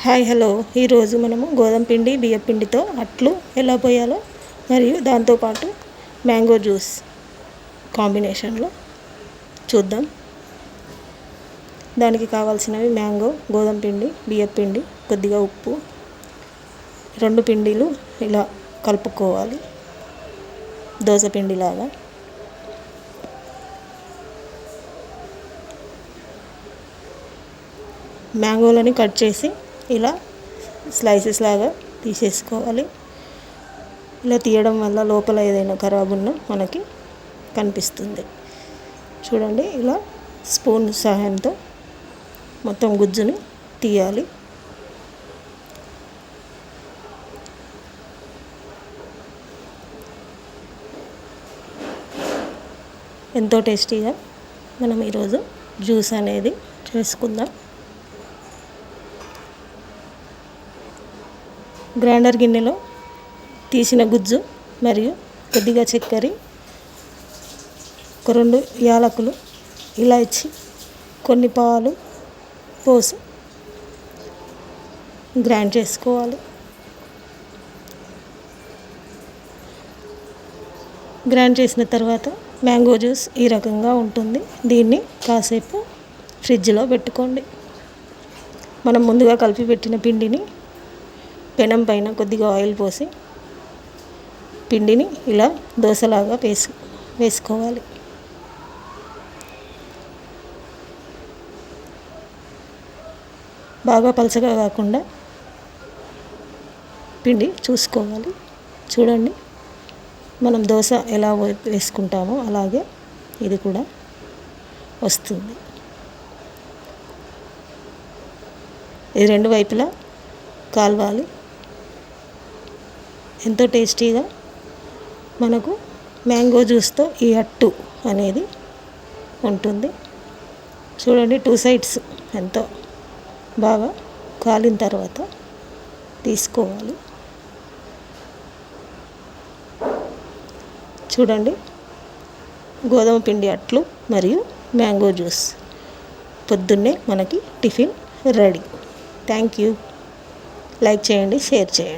Hi hello ఈరోజు మనము గోధుమ పిండి బియ్యం పిండితో అట్లు ఎలా పోయాలో మరియు దాంతోపాటు మ్యాంగో జ్యూస్ కాంబినేషన్లో చూద్దాం. దానికి కావాల్సినవి మ్యాంగో, గోధుమ పిండి, బియ్యం పిండి, కొద్దిగా ఉప్పు, రెండు పిండిలు ఇలా కలుపుకోవాలి దోశ పిండిలాగా. మ్యాంగోలని కట్ చేసి ఇలా స్లైసెస్ లాగా తీసేసుకోవాలి. ఇలా తీయడం వల్ల లోపల ఏదైనా ఖరాబ్ ఉన్నా మనకి కనిపిస్తుంది. చూడండి, ఇలా స్పూన్ సహాయంతో మొత్తం గుజ్జుని తీయాలి. ఎంతో టేస్టీగా మనం ఈరోజు జ్యూస్ అనేది చేసుకుందాం. గ్రైండర్ గిన్నెలో తీసిన గుజ్జు మరియు కొద్దిగా చక్కెర, ఒక 2 యాలకులు, ఇలాచి, కొన్ని పాలు పోసి గ్రైండ్ చేసుకోవాలి. గ్రైండ్ చేసిన తర్వాత మ్యాంగో జ్యూస్ ఈ రకంగా ఉంటుంది. దీన్ని కాసేపు ఫ్రిడ్జ్లో పెట్టుకోండి. మనం ముందుగా కలిపి పెట్టిన పిండిని పెనం పైన కొద్దిగా ఆయిల్ పోసి పిండిని ఇలా దోశలాగా వేసుకోవాలి. బాగా పలచగా కాకుండా పిండి చూసుకోవాలి. చూడండి, మనం దోశ ఎలా వేసుకుంటామో అలాగే ఇది కూడా వస్తుంది. ఇది 2 వైపులా కాలవాలి. ఎంతో టేస్టీగా మనకు మ్యాంగో జ్యూస్తో ఈ అట్టు అనేది ఉంటుంది. చూడండి, 2 సైడ్స్ ఎంతో బాగా కాలిన తర్వాత తీసుకోవాలి. చూడండి, గోధుమ పిండి అట్లు మరియు మ్యాంగో జ్యూస్ పొద్దున్నే మనకి tiffin ready. Thank you. Like చేయండి, షేర్ చేయండి.